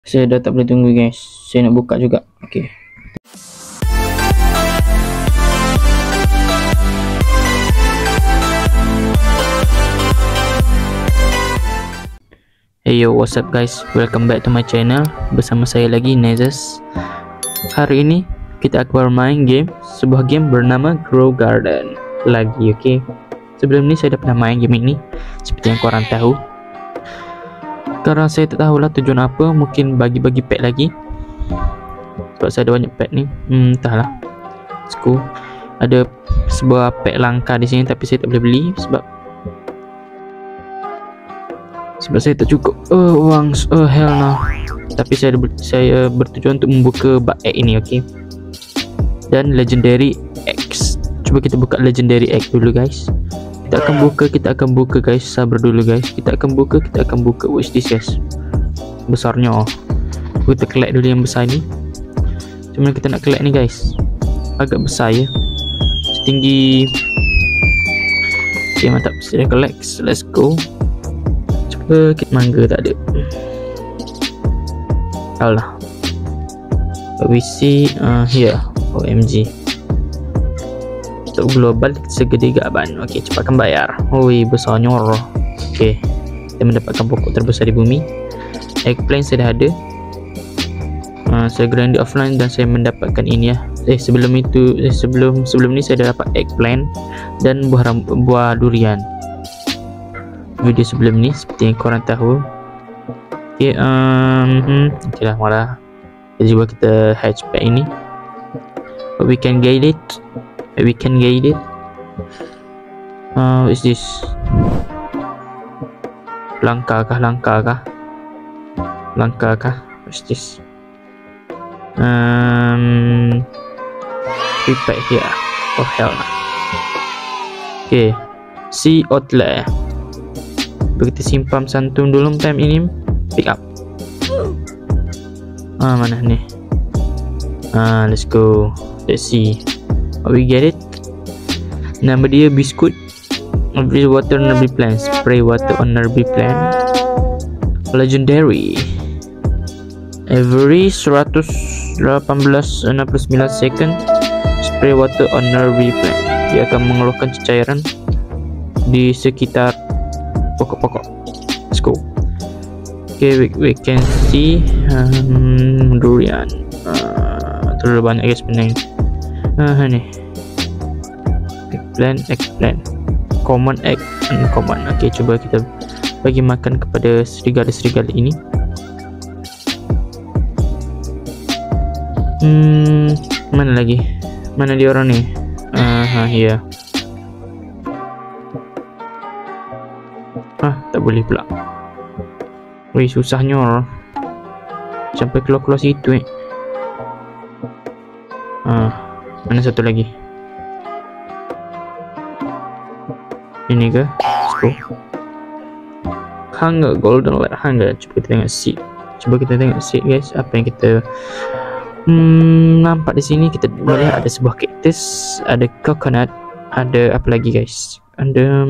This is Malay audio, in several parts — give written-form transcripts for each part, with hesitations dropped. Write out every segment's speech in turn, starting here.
Saya dah tak boleh tunggu guys. Saya nak buka juga. Okay. Hey yo, what's up guys? Welcome back to my channel. Bersama saya lagi Nezes. Hari ini kita akan bermain sebuah game bernama Grow Garden lagi, okay? Sebelum ni saya dah pernah main game ini, seperti yang korang tahu. Sekarang saya tak tahulah tujuan apa, mungkin bagi-bagi pack lagi. Sebab saya ada banyak pack ni. Entahlah. Let's go. Ada sebuah pack langka di sini tapi saya tak boleh beli sebab saya tak cukup wang. Hell no. Tapi saya bertujuan untuk membuka bug egg ini, okay? Dan legendary eggs. Cuba kita buka legendary egg dulu guys. Kita akan buka guys. Sabar dulu guys. Kita akan buka. Watch this guys. Besarnya. Kita collect dulu yang besar ni. Cuma kita nak collect ni guys. Agak besar ya. Setinggi. Okay, mantap. Sudah collect. Let's go. Cuba kita mangga tak ada. Alah. We see here. OMG. Untuk global segede gaban. Okey, cepatkan bayar. Oi, besarnya. Okey. Kita mendapatkan pokok terbesar di bumi. Eggplant saya dah ada. Saya grind offline dan saya mendapatkan ini ya. Sebelum ni saya dah dapat eggplant dan buah durian. Video sebelum ni seperti yang korang tahu. Okey, okeylah, malah. Jadi cuba kita hatchback ini. We can get it. What is this? Langka kah? What's this? Repack here. Oh hell no. Okay. Sea outlet. Begitu simpan santum dulu time ini. Pick up. Mana ni? Let's go. Let's see. We get it. Nama dia biskut. Every water nerby plant. Spray water on nerby plant. Legendary. Every 118.69 second. Spray water on nerby plant. Dia akan mengeluarkan cairan di sekitar pokok-pokok. Let's go. Okay, we can see durian. Terlalu banyak guys benda ni. Ni eggplant common egg, uncommon. Okay, cuba kita bagi makan kepada serigala-serigala ini. Mana lagi? Mana dia orang ni? Ya. Tak boleh pula. Wih, susahnya sampai keluar situ mana satu lagi? Ini ke? Let's go. Hunger, golden light hunger. Cuba kita tengok seed. Guys. Apa yang kita nampak di sini? Kita melihat ada sebuah cactus, ada coconut, ada apa lagi guys? Ada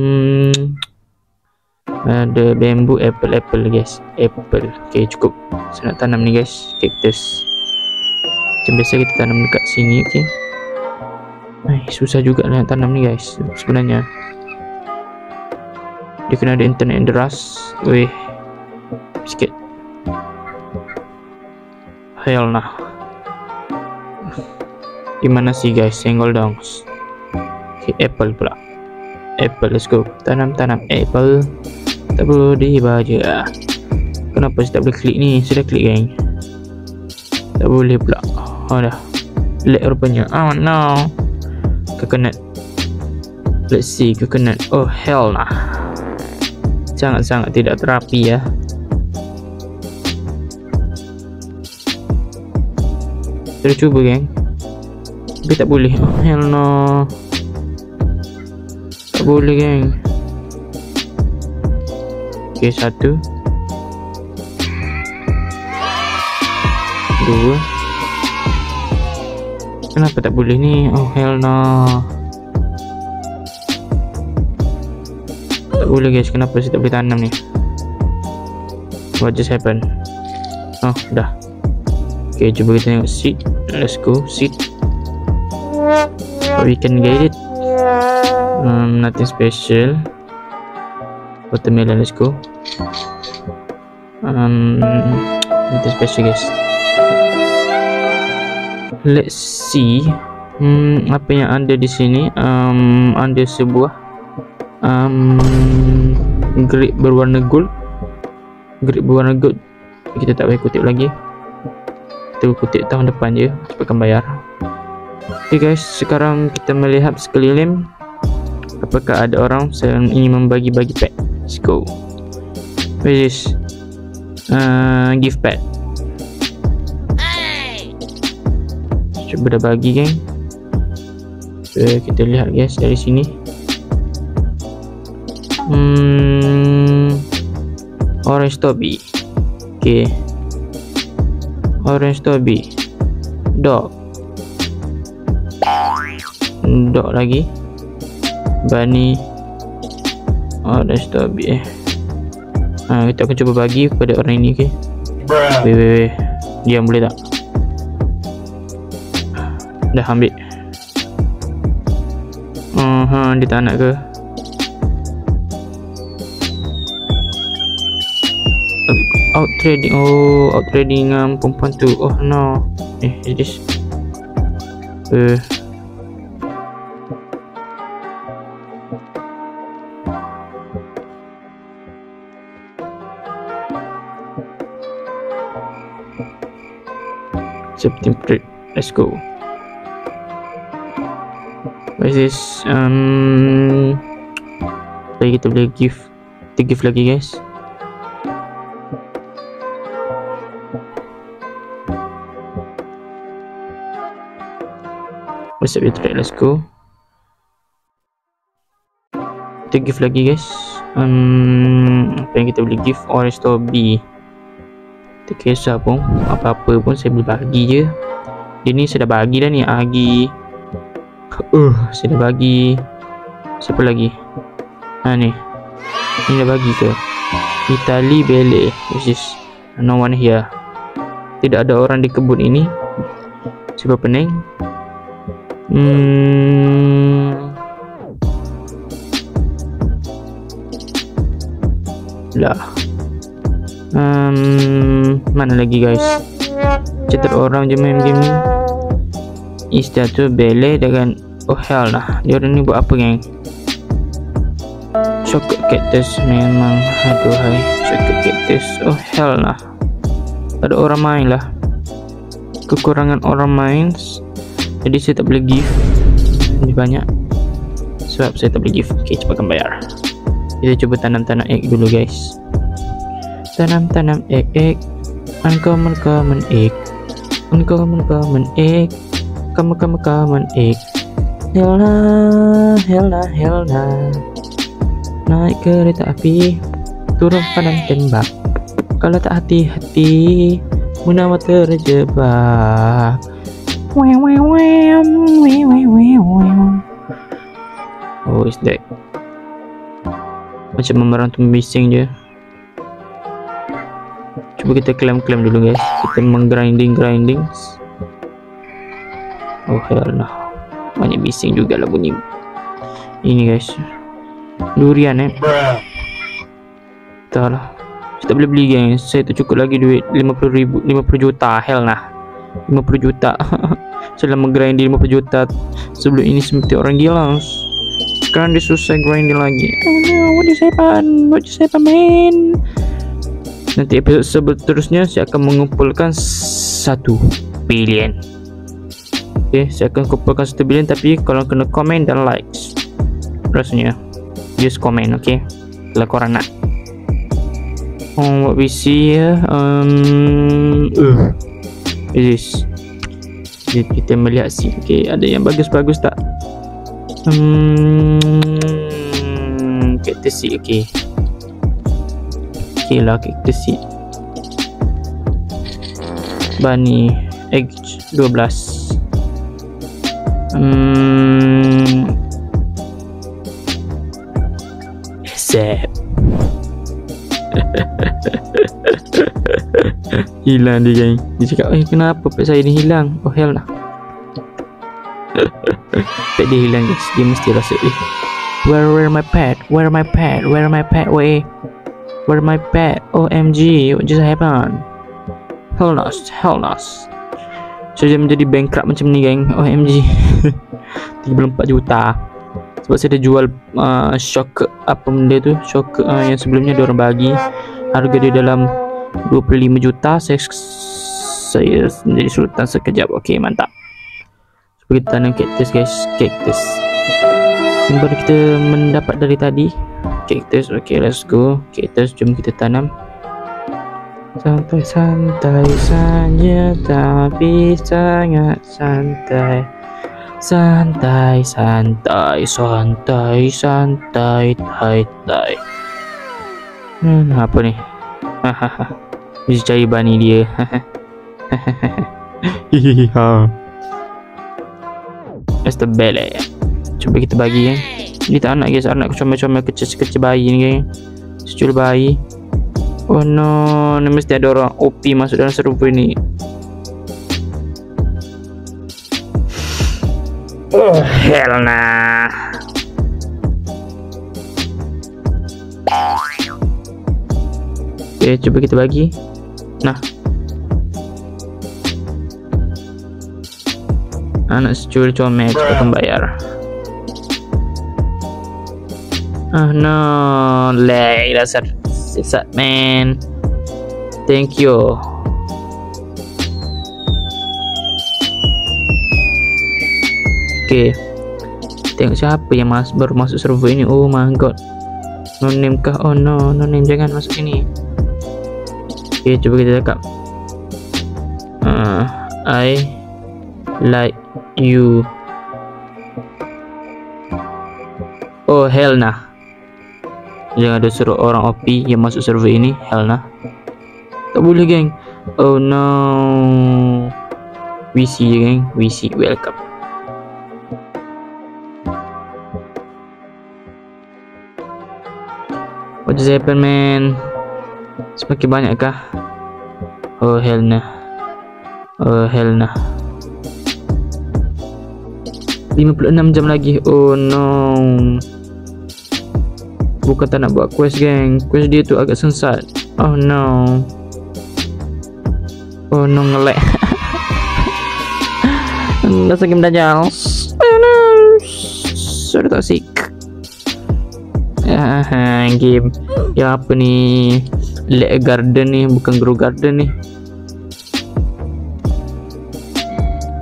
bamboo, apple guys. Apple. Okay, cukup. Saya nak tanam ni guys, cactus. Macam biasa kita tanam dekat sini, okay. Susah juga nak tanam ni guys sebenarnya. Dia kena ada internet yang deras. Weh, sikit. Hell nah. Gimana sih guys? Senggol dong. Okay, apple pula. Apple, let's go. Tanam apple. Tak boleh dibaca. Kenapa saya tak boleh klik ni? Saya dah klik gang. Tak boleh pula. Dah lag rupanya. Oh no. Coconut. Let's see coconut. Oh hell nah. Sangat-sangat tidak terapi ya. Kita cuba geng. Tapi tak boleh. Oh hell no. Tak boleh geng. Okay, 1 2 Kenapa tak boleh ni? Oh hell no. Tak boleh guys. Kenapa saya tak boleh tanam ni? What just happened? Oh, dah. Okay, cuba kita tengok seed. Let's go, seed. We can get it. Nothing special. Watermelon, let's go. Nothing special, guys. Let's see. Apa yang ada di sini? Ada sebuah grape berwarna gold. Grape berwarna gold. Kita tak payah kutip lagi. Kita kutip tahun depan je. Cepatkan bayar. Okay guys, sekarang kita melihat sekeliling. Apakah ada orang yang ingin membagi-bagi pet? Let's go. What is this? Gift pet. Cuba dah bagi, geng. Okay, kita lihat guys dari sini. Orange Toby. Okay. Orange Toby. Dog. Dog lagi. Bunny. Orange Toby. Kita akan cuba bagi kepada orang ini, okay. Wait. Diam boleh tak? Dah ambil. Dia tak nak ke? Out trading. Oh, out trading dengan perempuan tu. Oh no. Is this? September. Let's go. What is this? Lagi kita boleh gift. Kita gift lagi, guys. What's up, let's go. Kita gift lagi, guys. Apa yang kita boleh gift? Orange Toby. Tak kisah pun, apa-apa pun saya boleh bagi je. Dia ni saya dah bagi dah ni. Saya dah bagi. Siapa lagi? Ni. Ni dah bagi ke? Italy Bele. Which is no one here. Tidak ada orang di kebun ini. Cuba pening. Lah. Mana lagi, guys? Cetar orang je main game ni. Istatu Bele dengan oh hell lah. Dia orang ni buat apa, geng? Chocolate cactus memang. Aduhai, chocolate cactus. Oh hell lah. Ada orang main lah. Kekurangan orang main. Jadi saya tak boleh gift lebih banyak sebab saya tak boleh gift. Okay, cepatkan bayar. Kita cuba tanam-tanam egg dulu, guys. Tanam-tanam egg. Uncommon egg. Uncommon egg. Common egg. Helna. Naik kereta api, turun padang tembak. Kalau tak hati-hati, menawa terjebak. Oh, is that? Macam memerang tu bising je. Cuba kita klaim dulu, guys. Kita menggrinding. Oh hell lah. Banyak bising juga lah bunyi. Ini, guys. Durian tak lah. Saya tak boleh beli, geng. Saya tak cukup lagi duit 50 juta. Hell lah. 50 juta. Saya dah menggrinding 50 juta. Sebelum ini seperti orang gila. Sekarang dia susah grinding lagi. What you say, man? Nanti episode seterusnya saya akan mengumpulkan 1 billion. Okay, saya akan kumpulkan 1 billion. Tapi kalau kena komen dan likes, rasanya just komen, okay? Kalau korang nak. What we see here, is this. Kita melihat sih, okay, ada yang bagus-bagus tak? Cactus seed, okay. Okay lah, cactus seed. Bunny egg 12. Accept. Hilang dia geng. Dia cakap, kenapa pet saya ni hilang? Oh hell nah. Pet dia hilang guys. Dia mesti rasa where my pet? Where my pet? Where my pet? Where my pet? OMG, what just happened? Hell no. So dia menjadi bankrupt macam ni geng. OMG. 34 juta. Sebab saya dah jual shock apa benda tu, shock yang sebelumnya dia orang bagi harga dia dalam 25 juta. Saya menjadi sultan sekejap. Okey, mantap. So kita tanam cactus guys, cactus yang baru kita mendapat dari tadi. Cactus, okey, let's go. Cactus, jom kita tanam. Santai-santai saja, tapi sangat santai. Santai, tai. Apa ni? Mesti cari bani dia. That's the belly. Cuba kita bagi Dia tak nak guys, anak comel-comel kecil-kecil bayi ni geng. Secul bayi. Oh no, ni mesti ada orang OP masuk dalam server ni. Oh hell nah. Okay, cuba kita bagi. Nah, anak secul comel kita akan bayar. Oh no, lag dasar sesat man. Thank you. Okay, tengok siapa yang baru masuk server ini. Oh my god, no name kah? Oh no, no name, jangan masuk sini. Okay, cuba kita cakap I like you. Oh hell nah. Jangan ada suruh orang OP yang masuk server ini. Hell nah, tak boleh geng. Oh no. WC je geng, WC, welcome. What just happened man? Semakin banyak kah? Oh hell nah. Oh hell nah. 56 jam lagi. Oh no. Bukan tak nak buat quest geng. Quest dia tu agak sensat. Oh no. Oh no, nge-lag. Dasar game dajal. Oh no. Sudah toxic. Game ya apa ni, lag garden ni, bukan grow garden ni.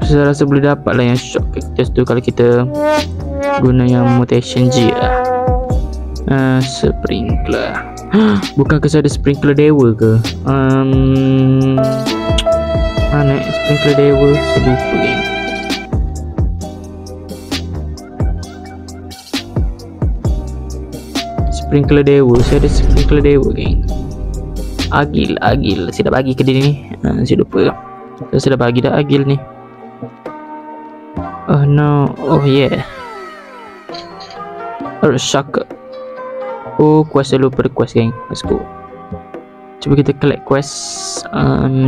Saya rasa boleh dapat lah yang shock cactus tu kalau kita guna yang mutation G lah. Sprinkler. Bukankah saya ada sprinkler dewa ke? Mana sprinkler dewa? Saya lupa game. Sprinkler dewa, saya ada sprinkler dewa geng. Agil, saya dah bagi ke dia ni. Saya lupa. Saya dah bagi dah agil ni. Oh no, oh yeah. Shock. Oh, quest, saya lupa request geng. Let's go. Cuba kita collect quest.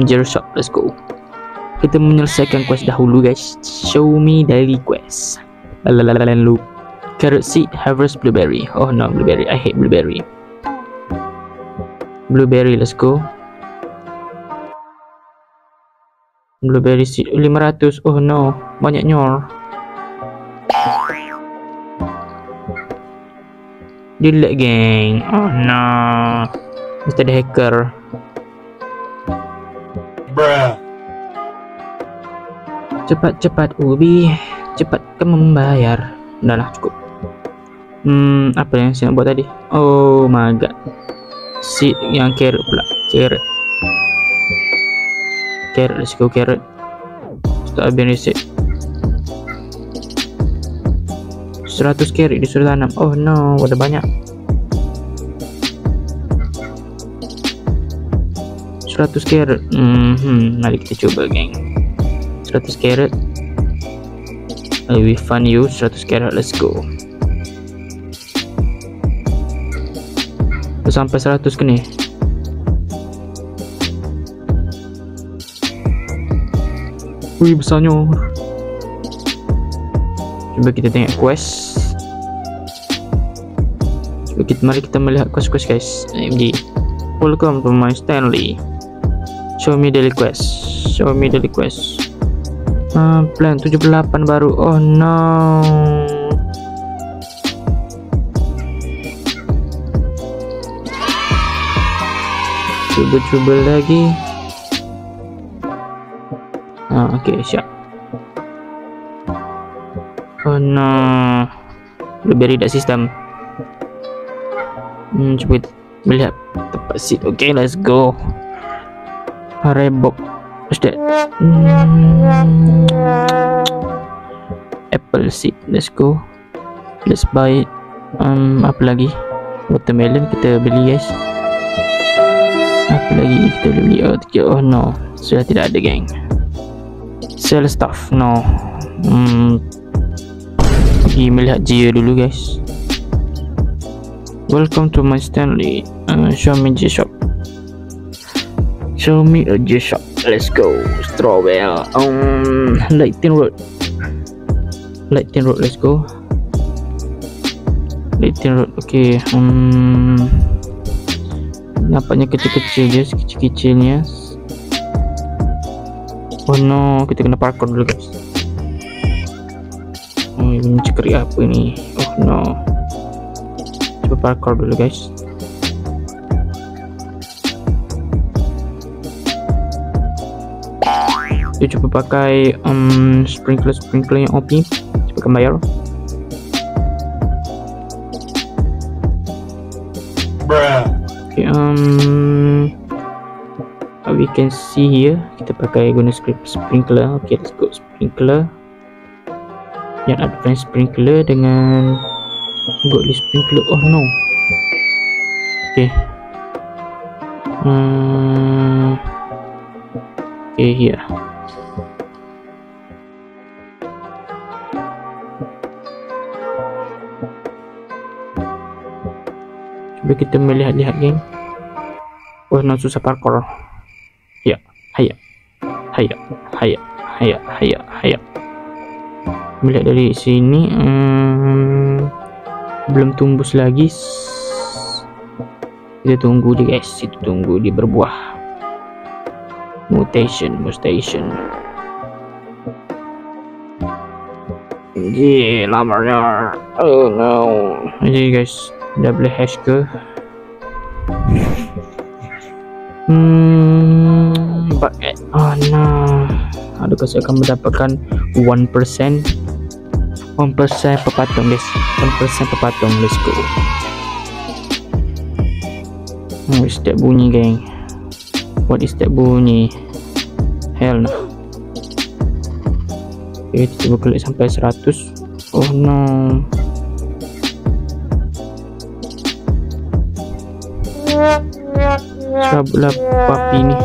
Zero shop, let's go. Kita menyelesaikan quest dahulu guys. Show me daily quest. Loop. Carrot seed, harvest blueberry. Oh no, blueberry, I hate blueberry. Blueberry, let's go. Blueberry seed 500. Oh no, banyak nyor. Delete geng. Oh no, mesti ada hacker. Bruh. Cepat ubi, cepat kamu membayar. Dah lah, cukup. Apa yang saya nak buat tadi? Oh my god, seed yang carrot pula. Carrot, let's go carrot. Start habis reset. 100 carrot disuruh tanam. Oh no, ada banyak. 100 carrot. Mari kita cuba geng. 100 carrot. We fund you 100 carrot, let's go. Sampai 100 ke ni? Wih, besarnya. Coba kita tengok quest. Mari kita melihat quest guys. MG, welcome to my Stanley. Show me daily quest. Plan 78 baru. Oh no. Coba lagi. Okay, siap. Oh no, lebih tidak sistem. Coba melihat tempat seat. Okay, let's go. Reebok. What's that? Apple seat. Let's go. Let's buy it. Apa lagi? Watermelon kita beli guys. Apa lagi kita boleh beli? Oh no, sudah tidak ada geng. Sell stuff. No. Pergi melihat Gia dulu guys. Welcome to my Stanley. Show me G-Shop. Show me a G-Shop. Let's go. Strawwell. Lighting Road. Let's go. Lighting Road. Okay. Nampaknya kecil-kecil je, kecil-kecilnya. Oh no, kita kena parkour dulu guys. Ini cekeri apa ni? Oh no. Coba parkour dulu guys. Kita coba pakai sprinkler yang OP. Coba kan bayar. Okay, we can see here kita pakai guna sprinkler. Okay, let's go sprinkler. Yang advance sprinkler dengan godly sprinkler. Oh no. Okay. Okay, here. Coba kita melihat-lihat geng. Oh no, susah parkour. Ya, haya. Melihat dari sini, belum tumbus lagi. Kita tunggu dia guys, itu tunggu dia berbuah. Mutation. Lamarnya. Oh no. Jadi guys, dah boleh hash ke? Oh no. Adakah saya akan mendapatkan 1% per patung guys. 1% per patung. Let's go. What is that bunyi geng? What is that bunyi? Hell no. Okay, kita coba klik sampai 100. Oh no. Cabutlah papi ni.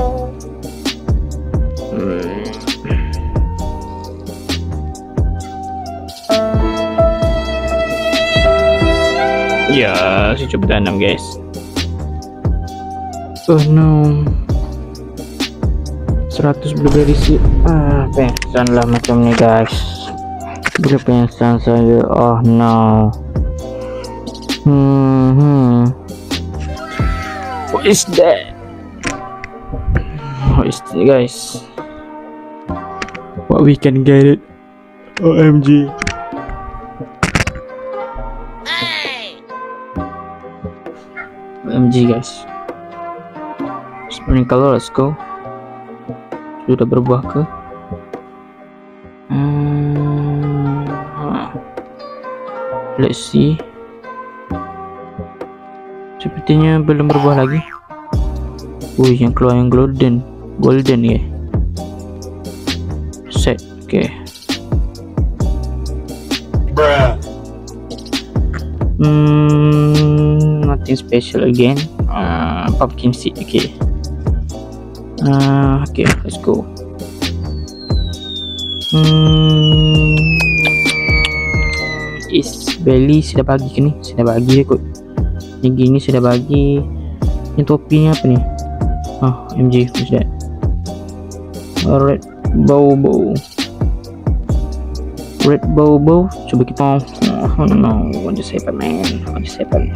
Ya, saya cuba tanam guys. Oh no. 100 blueberry seed. Pengsan lah macam ni guys. Bila pengsan saya. Oh no. What is that? What is that guys? What we can get it? OMG. OMG guys. Spring color, let's go. Sudah berbuah ke? Let's see. Sepertinya belum berbuah lagi. Yang keluar yang golden ya. Set, okay. Nothing special again. Pumpkin seed, okay. Okay, let's go. Is belly sudah bagi ke ni? Sudah bagi kot. Yang gini sudah bagi. Yang topinya apa ni? MG, what's that? Alright, Bobo. Red Bobo. Coba kita. Oh no, what just happened, man? What just happened?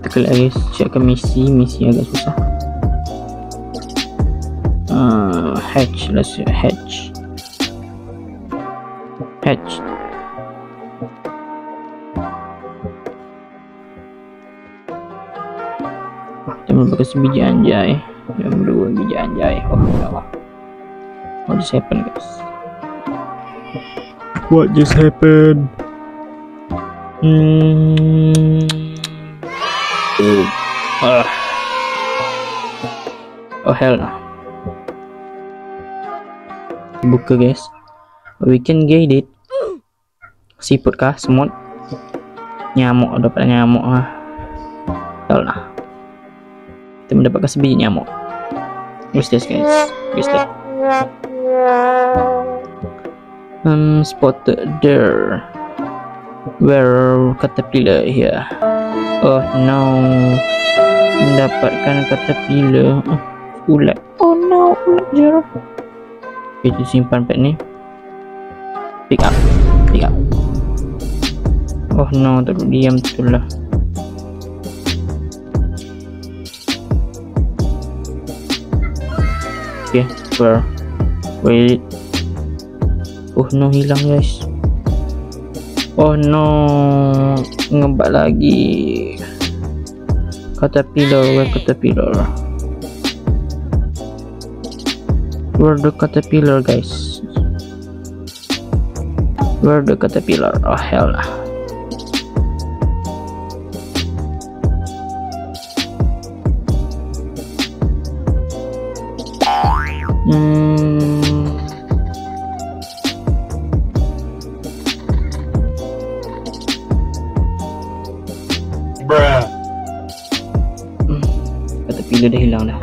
Tekan lagi, cekkan misi agak susah. Hatch, let's see, hatch. Jangan bekas biji anjay. Yang dua biji anjay. Oh no. What just happened, guys? What just happened? Oh hell no. Buka guys. We can get it. Siput kah? Semut? Nyamuk, dapat nyamuk lah. Hell no. Kita mendapatkan sebiji nyamuk. What's this guys? What's that? Spotted there. Where caterpillar here? Oh no. Mendapatkan caterpillar. Ulat. Oh no, ulat jerah. Kita simpan pet ni. Pick up. Oh no, terus diam betul lah. Okay, wait. Oh no, hilang guys. Oh no, ngebak lagi. Caterpillar. Where the caterpillar guys? Where the caterpillar? Oh hell nah. Caterpillar dah hilang dah.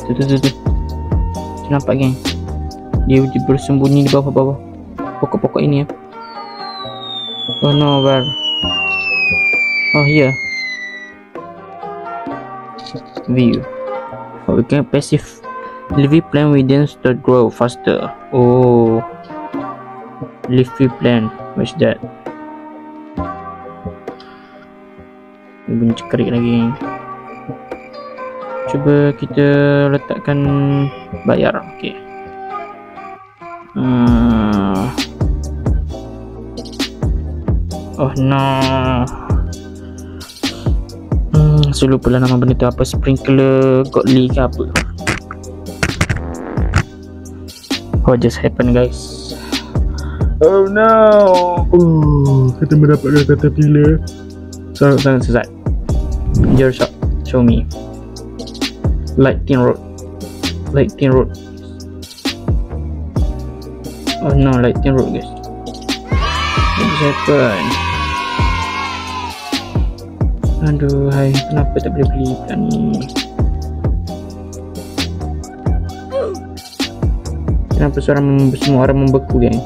Tu. Nampak geng? Dia bersembunyi di bawah pokok-pokok ini ya. Oh no, where? Oh here. View. Oh, we can passive leafy plant within start grow faster. Oh, leafy plant. What's that? Bunyi cekerik lagi. Cuba kita letakkan bayar. Okey. Oh no. Saya lupa lah nama benda tu apa. Sprinkler godly ke apa. What just happened guys? Oh no. Kita mendapatkan caterpillar. Sangat sesat. Jor shop. Show me. Lightning Road. Oh no, Lightning Road guys. What happened? Aduh, hai, kenapa tak boleh beli plan ni? Kenapa semua orang membeku geng?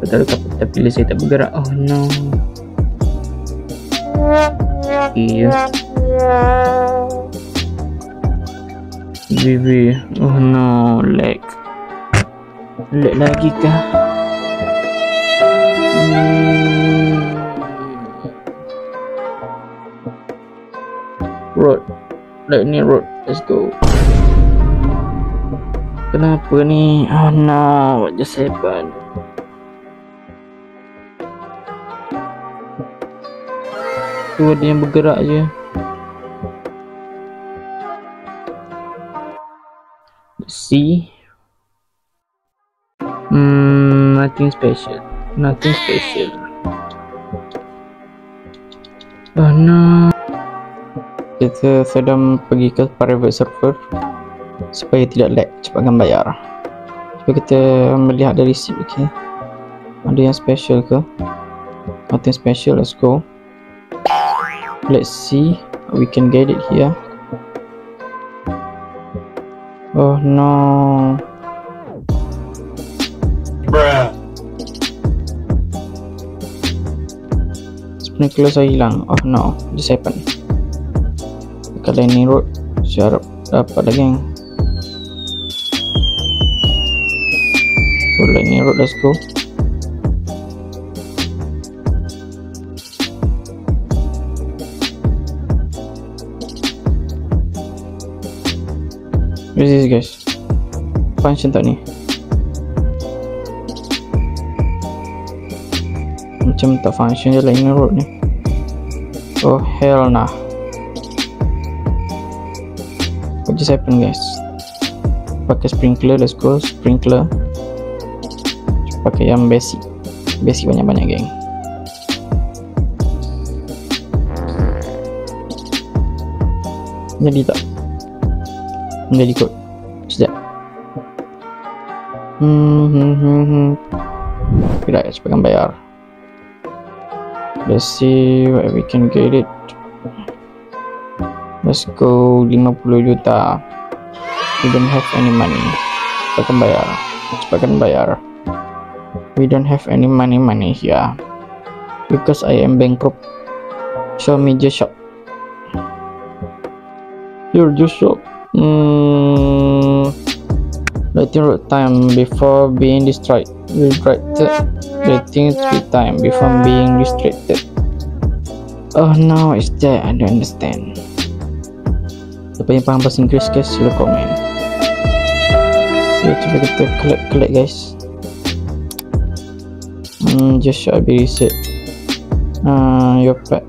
Betul tapi saya tak bergerak. Oh no. Iya. Bibi, oh no, lag lagi kah? Road, Lightning Road, let's go. Kenapa ni? Oh no, what just happened? Tu ada yang bergerak je. Let's see. Nothing special. Oh no. Kita sedang pergi ke private server supaya tidak lag, cepatkan bayar. Cuba kita melihat dari receipt. Okay, ada yang special ke? Nothing special, let's go. Let's see, we can get it here. Oh no. Sprinkler saya hilang. Oh no, this happened. Kalau ini road, saya harap dapat dah geng. So lightning road, let's go. What is this guys? Function tak ni? Macam tak function je lightning road ni. Oh hell nah. What just happened guys? Pakai sprinkler, let's go. Sprinkler. Pakai yang basic banyak-banyak geng. Jadi tak? Menjadi kot. Sekejap. Tidak, cepat bayar. Let's see what we can get it. Let's go 50 juta. We don't have any money. Cepatkan bayar. We don't have any money here because I am bankrupt. Show me the shop. Here the shop. Letting road time before being distracted. Letting speed time before being distracted. Oh no, it's that I don't understand. Siapa yang faham bahasa Inggeris guys, sila komen. Okay, cuba kita collect guys. Just should be reset. Your pet.